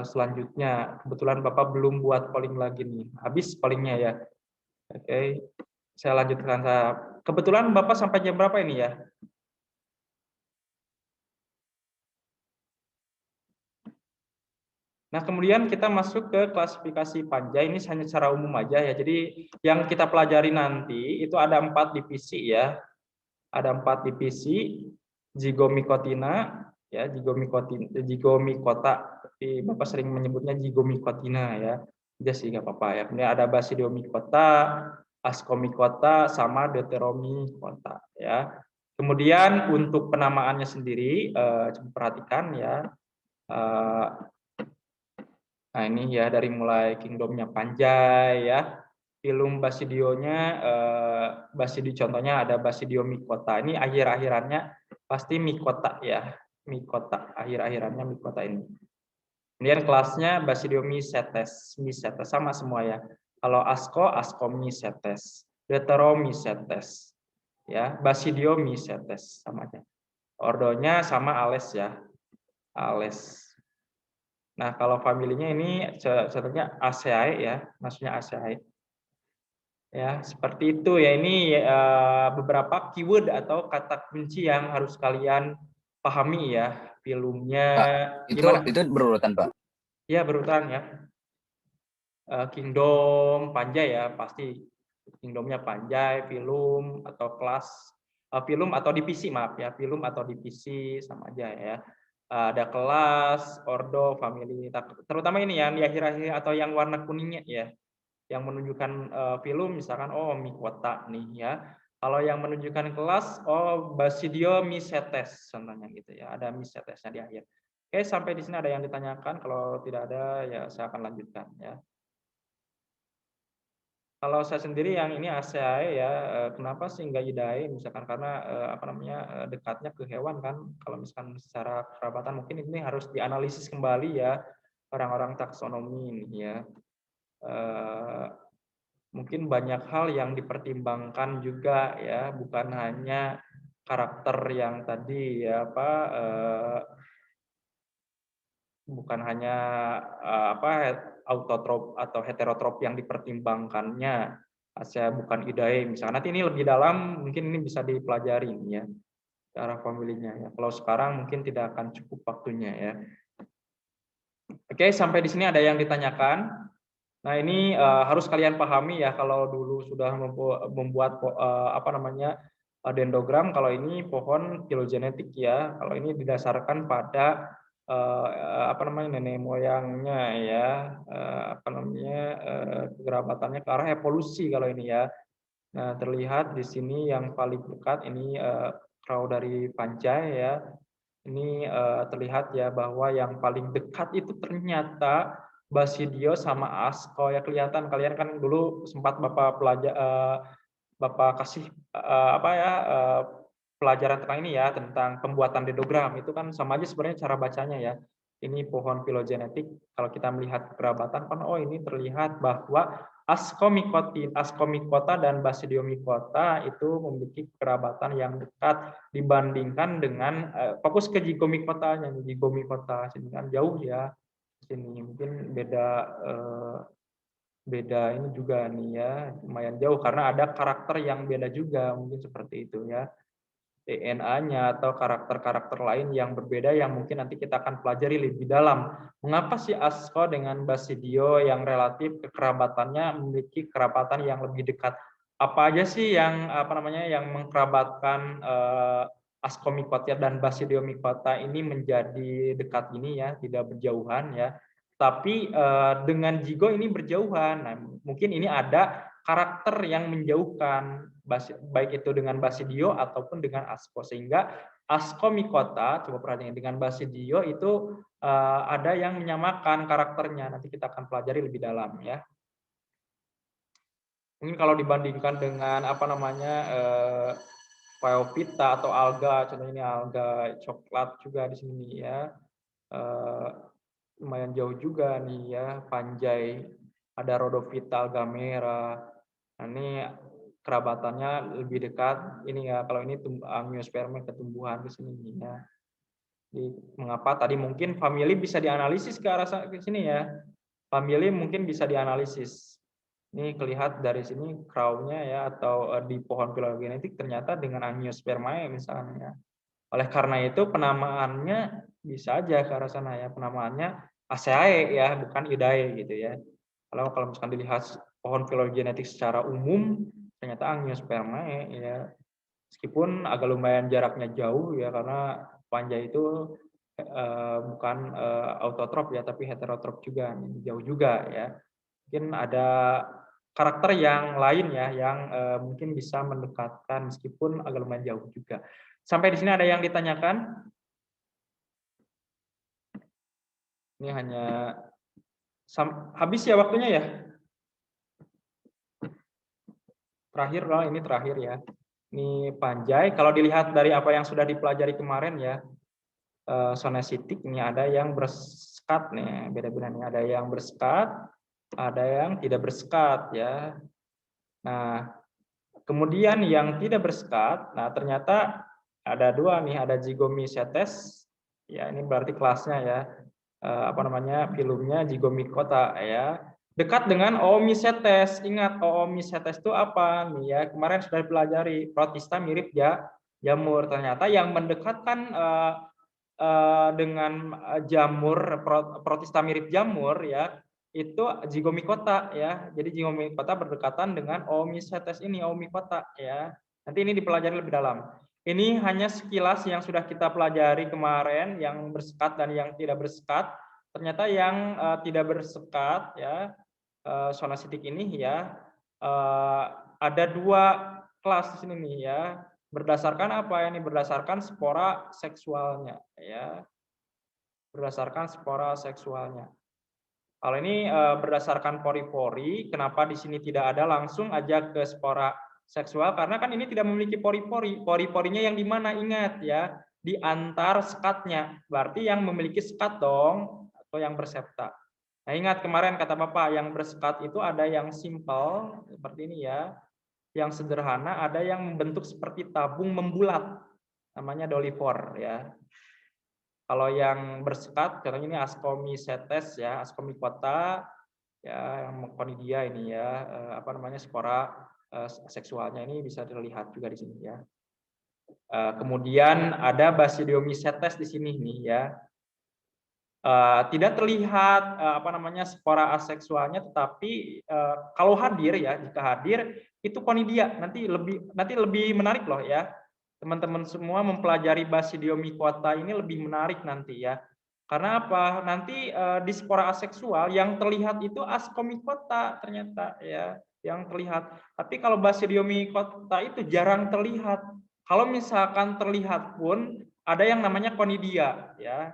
selanjutnya. Kebetulan Bapak belum buat polling lagi nih. Habis pollingnya ya. Oke, saya lanjutkan. Kebetulan Bapak sampai jam berapa ini ya? Nah, kemudian kita masuk ke klasifikasi panja. Ini hanya secara umum aja ya. Jadi yang kita pelajari nanti itu ada 4 divisi ya. Ada 4 divisi, zigomycotina ya, zigomicota. Tapi Bapak sering menyebutnya zigomycotina ya. Udah sih nggak apa-apa ya. Kemudian ada basidiomycota, ascomycota sama deuteromycota ya. Kemudian untuk penamaannya sendiri coba perhatikan ya. Nah ini ya dari mulai kingdomnya Panjai ya, filum basidionya, basidio contohnya ada basidio micota. Ini akhir-akhirannya pasti micota ya, micota akhir-akhirannya micota ini. Kemudian kelasnya basidio mycetes sama semua ya. Kalau ascomycetes, deuteromycetes, ya basidio mycetes sama aja. Ordonya sama Ales ya, Ales. Nah, kalau familinya ini contohnya Aceae ya, maksudnya Aceae. Ya, seperti itu ya. Ini beberapa keyword atau kata kunci yang harus kalian pahami ya. Filumnya Pak, itu berurutan, Pak? Ya, berurutan ya. Kingdom, Panjai ya, pasti Indomnya Panjai, Filum atau kelas Filum atau divisi, maaf ya, Filum atau divisi sama aja ya. Ada kelas, ordo, family, terutama ini yang di akhir-akhir atau yang warna kuningnya ya, yang menunjukkan Filum misalkan oh Mycota nih ya. Kalau yang menunjukkan kelas oh Basidiomycetes contohnya gitu ya, ada mycetesnya di akhir. Oke, sampai di sini ada yang ditanyakan, kalau tidak ada ya saya akan lanjutkan ya. Kalau saya sendiri yang ini ACAE ya, kenapa sih enggak IDAE? Misalkan karena dekatnya ke hewan kan. Kalau misalkan secara kerabatan mungkin ini harus dianalisis kembali ya orang-orang taksonomi ini ya. Mungkin banyak hal yang dipertimbangkan juga ya, bukan hanya karakter yang tadi ya bukan hanya autotrop atau heterotrop yang dipertimbangkannya. Saya bukan IDAE misalnya. Nanti ini lebih dalam mungkin ini bisa dipelajari ya cara familinya ya. Kalau sekarang mungkin tidak akan cukup waktunya ya. Oke, sampai di sini ada yang ditanyakan. Nah, ini harus kalian pahami ya, kalau dulu sudah membuat dendrogram, kalau ini pohon filogenetik ya. Kalau ini didasarkan pada nenek moyangnya ya, kekerabatannya ke arah evolusi kalau ini ya. Nah, terlihat di sini yang paling dekat ini Krau dari Panjai ya. Ini terlihat ya bahwa yang paling dekat itu ternyata Basidio sama Asko ya, kelihatan kalian kan dulu sempat Bapak kasih pelajaran tentang ini ya, tentang pembuatan dendrogram. Itu kan sama aja sebenarnya cara bacanya ya. Ini pohon filogenetik, kalau kita melihat kerabatan kan oh ini terlihat bahwa Ascomycota dan Basidiomycota itu memiliki kerabatan yang dekat dibandingkan dengan fokus ke Zygomycotanya. Zygomycota sini kan jauh ya. Sini mungkin beda ini juga nih ya, lumayan jauh karena ada karakter yang beda juga, mungkin seperti itu ya. DNA-nya atau karakter-karakter lain yang berbeda yang mungkin nanti kita akan pelajari lebih dalam. Mengapa sih Asko dengan Basidio yang relatif kekerabatannya memiliki kerabatan yang lebih dekat? Apa aja sih yang yang mengkerabatkan Ascomycota dan Basidiomycota ini menjadi dekat ini ya, tidak berjauhan ya. Tapi dengan Zigo ini berjauhan. Nah, mungkin ini ada karakter yang menjauhkan, baik itu dengan Basidio ataupun dengan Asko, sehingga Ascomycota, coba perhatikan dengan Basidio itu ada yang menyamakan karakternya. Nanti kita akan pelajari lebih dalam ya. Mungkin kalau dibandingkan dengan Phaeophyta atau alga, contohnya ini alga coklat juga di sini ya. Lumayan jauh juga nih ya, Panjai, ada Rhodophyta, alga merah. Nah, ini kerabatannya lebih dekat ini ya, kalau ini Angiospermae ketumbuhan di sini ya. Jadi, mengapa tadi mungkin family bisa dianalisis ke arah sini ya. Family mungkin bisa dianalisis. Ini kelihatan dari sini crown-nya ya, atau di pohon filogenetik ternyata dengan Angiospermae misalnya. Oleh karena itu penamaannya bisa aja ke arah sana ya, penamaannya ACAE ya, bukan IDAE gitu ya. Kalau misalkan dilihat pohon filogenetik secara umum ternyata Angiospermae ya. Meskipun agak lumayan jaraknya jauh ya, karena Panjai itu bukan autotrop ya, tapi heterotrop juga, jauh juga ya. Mungkin ada karakter yang lain ya, yang mungkin bisa mendekatkan meskipun agak lumayan jauh juga. Sampai di sini ada yang ditanyakan? Ini hanya habis ya waktunya ya. Terakhir, ini terakhir ya. Ini Panjai. Kalau dilihat dari apa yang sudah dipelajari kemarin ya, sonesitik ini ada yang bersekat nih, beda-beda nih. Ada yang bersekat, ada yang tidak bersekat ya. Nah, kemudian yang tidak bersekat, nah ternyata ada dua nih, ada Zygomycetes, ya ini berarti kelasnya ya, filumnya Zygomycota ya, dekat dengan Oomycetes. Ingat Oomycetes itu apa nih ya, kemarin sudah dipelajari, protista mirip jamur. Ternyata yang mendekatkan dengan jamur, protista mirip jamur ya, itu zygomicota ya. Jadi zygomicota berdekatan dengan Oomycetes ini, Oomycota ya. Nanti ini dipelajari lebih dalam. Ini hanya sekilas yang sudah kita pelajari kemarin, yang bersekat dan yang tidak bersekat. Ternyata yang tidak bersekat ya, sonasitik ini ya, ada 2 kelas di sini nih ya. Berdasarkan apa ya? Ini berdasarkan spora seksualnya ya. Berdasarkan spora seksualnya. Kalau ini berdasarkan pori-pori, kenapa di sini tidak ada langsung aja ke spora seksual? Karena kan ini tidak memiliki pori-pori. Pori-porinya yang di mana? Ingat ya, di antar sekatnya. Berarti yang memiliki sekat dong, atau yang bersepta. Nah, ingat kemarin kata Bapak, yang bersekat itu ada yang simple seperti ini ya, yang sederhana, ada yang membentuk seperti tabung membulat, namanya dolifor ya. Kalau yang bersekat, contohnya ini Ascomycetes ya, Ascomycota ya, yang Conidia ini ya, apa namanya, spora seksualnya ini bisa dilihat juga di sini ya. Kemudian ada Basidiomycetes di sini nih ya. Tidak terlihat apa namanya, spora aseksualnya, tetapi kalau hadir ya, jika hadir itu Conidia. Nanti lebih menarik loh ya. Teman-teman semua mempelajari Basidiomycota ini lebih menarik nanti ya. Karena apa? Nanti di spora aseksual yang terlihat itu Ascomycota ternyata ya, yang terlihat. Tapi kalau Basidiomycota itu jarang terlihat. Kalau misalkan terlihat pun ada yang namanya Conidia ya.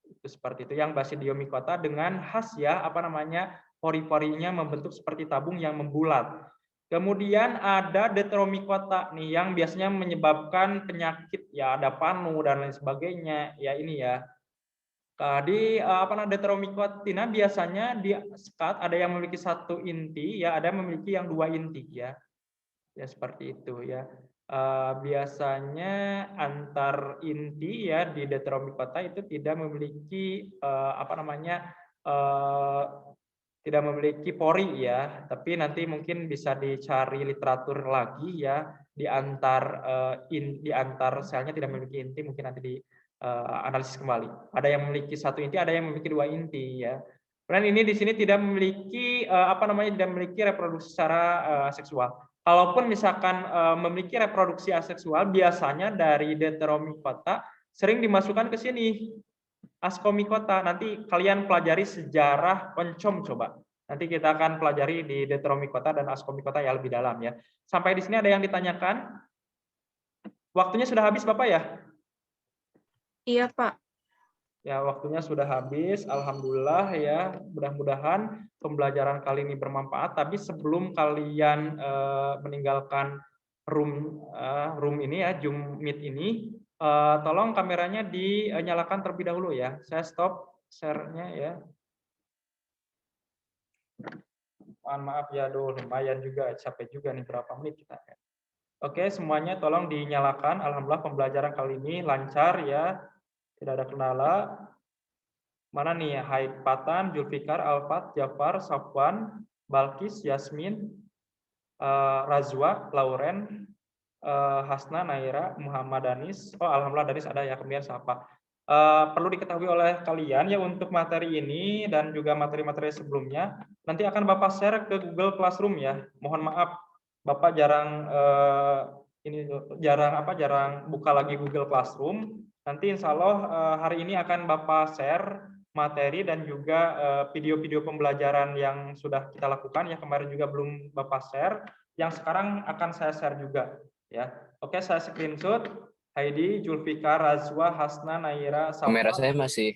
Itu seperti itu, yang Basidiomycota dengan khas ya, apa namanya, pori-porinya membentuk seperti tabung yang membulat. Kemudian ada Deuteromycota nih yang biasanya menyebabkan penyakit ya, ada panu dan lain sebagainya ya, ini ya. Di apa namanya, Deuteromycotina biasanya di sekat ada yang memiliki 1 inti ya, ada yang memiliki yang 2 inti ya. Ya seperti itu ya. Biasanya antar inti ya di Deuteromycota itu tidak memiliki apa namanya, tidak memiliki pori ya, tapi nanti mungkin bisa dicari literatur lagi ya, di antar di antar selnya tidak memiliki inti, mungkin nanti di analisis kembali. Ada yang memiliki 1 inti, ada yang memiliki 2 inti ya. Kemudian ini di sini tidak memiliki apa namanya, tidak memiliki reproduksi secara seksual. Kalaupun misalkan memiliki reproduksi aseksual, biasanya dari Deuteromycota sering dimasukkan ke sini. Ascomycota, nanti kalian pelajari sejarah oncom coba. Nanti kita akan pelajari di Deuteromycota dan Ascomycota ya lebih dalam ya. Sampai di sini ada yang ditanyakan? Waktunya sudah habis Bapak ya? Iya, Pak. Ya, waktunya sudah habis. Alhamdulillah ya. Mudah-mudahan pembelajaran kali ini bermanfaat. Tapi sebelum kalian meninggalkan room ini ya, Zoom Meet ini, tolong kameranya dinyalakan terlebih dahulu ya. Saya stop share-nya ya. Mohon maaf ya, lumayan juga, capek juga nih berapa menit kita. Oke, semuanya tolong dinyalakan. Alhamdulillah pembelajaran kali ini lancar ya. Tidak ada kendala. Mana nih ya? Haid Patan, Julfikar, Alfat, Jafar, Safwan, Balkis, Yasmin, Razwa, Lauren, Hasna, Naira, Muhammad Danis. Oh, alhamdulillah Danis ada ya, kemudian siapa? Perlu diketahui oleh kalian ya, untuk materi ini dan juga materi-materi sebelumnya nanti akan Bapak share ke Google Classroom ya. Mohon maaf Bapak jarang jarang buka lagi Google Classroom. Nanti insya Allah hari ini akan Bapak share materi dan juga video-video pembelajaran yang sudah kita lakukan ya, kemarin juga belum Bapak share, yang sekarang akan saya share juga ya. Oke, saya screenshot. Heidi, Julfikar, Razwa, Hasna, Naira, Kamera Safwan. saya masih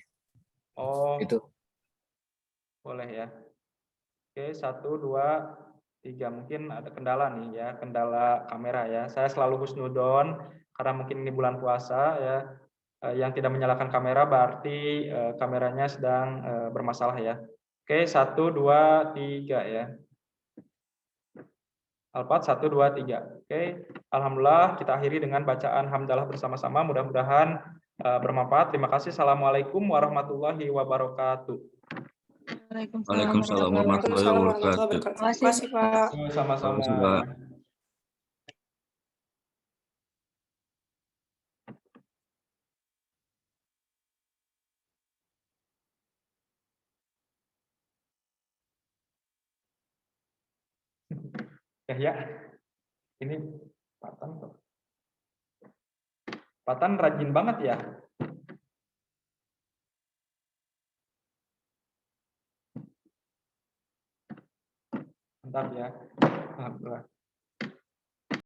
itu. Boleh ya. Oke, 1, 2, 3. Mungkin ada kendala nih ya, kendala kamera ya. Saya selalu husnudon karena mungkin ini bulan puasa ya. Yang tidak menyalakan kamera berarti kameranya sedang bermasalah ya. Oke, 1, 2, 3 ya. Alfat 1, 2, 3. Oke, alhamdulillah kita akhiri dengan bacaan hamdalah bersama-sama. Mudah-mudahan bermanfaat. Terima kasih. Assalamualaikum warahmatullahi wabarakatuh. Waalaikumsalam warahmatullahi wabarakatuh. Terima kasih, Pak. Sama-sama. Ya. Ini Patan rajin banget ya. Bentar ya. Alhamdulillah.